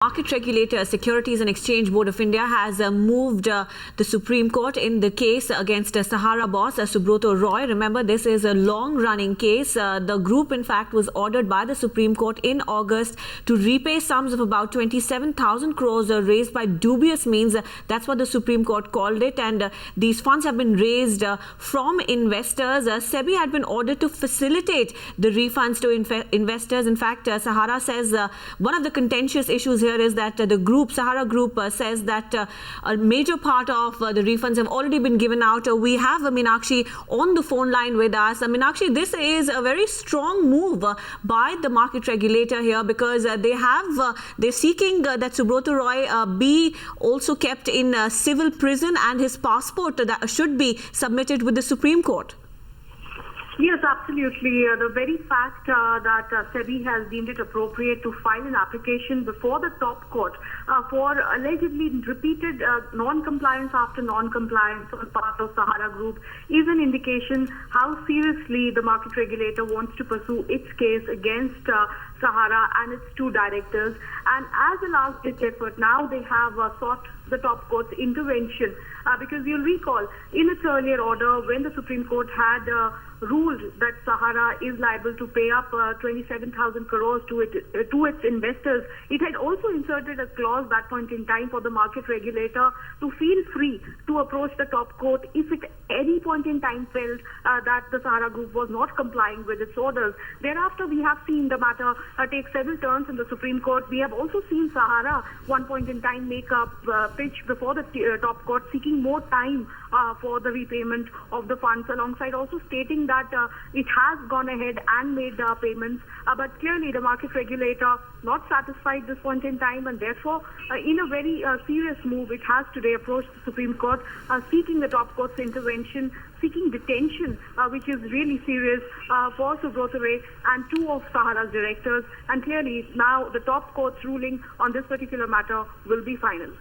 Market regulator, Securities and Exchange Board of India has moved the Supreme Court in the case against Sahara boss Subrata Roy. Remember, this is a long-running case. The group, in fact, was ordered by the Supreme Court in August to repay sums of about 27,000 crores raised by dubious means. That's what the Supreme Court called it. And these funds have been raised from investors. SEBI had been ordered to facilitate the refunds to investors. In fact, Sahara says one of the contentious issues here is that the group, Sahara Group, says that a major part of the refunds have already been given out. We have Meenakshi on the phone line with us. Meenakshi, this is a very strong move by the market regulator here because they're seeking that Subrata Roy be also kept in civil prison and his passport that should be submitted with the Supreme Court. Yes, absolutely. The very fact that SEBI has deemed it appropriate to file an application before the top court for allegedly repeated non-compliance after non-compliance on the part of Sahara Group is an indication how seriously the market regulator wants to pursue its case against Sahara and its two directors. And as a last-ditch effort, now they have sought the top court's intervention because you'll recall in its earlier order when the Supreme Court had ruled that Sahara is liable to pay up 27,000 crores to its investors, it had also inserted a clause that point in time for the market regulator to feel free to approach the top court if at any point in time felt that the Sahara Group was not complying with its orders. Thereafter, we have seen the matter take several turns in the Supreme Court. We have also seen Sahara one point in time make a pitch before the top court seeking more time for the repayment of the funds, alongside also stating that it has gone ahead and made payments. But clearly the market regulator not satisfied this point in time, and therefore in a very serious move, it has today approached the Supreme Court seeking the top court's intervention, seeking detention, which is really serious for Subrata Roy and two of Sahara's directors. And clearly now the top court's ruling on this particular matter will be final.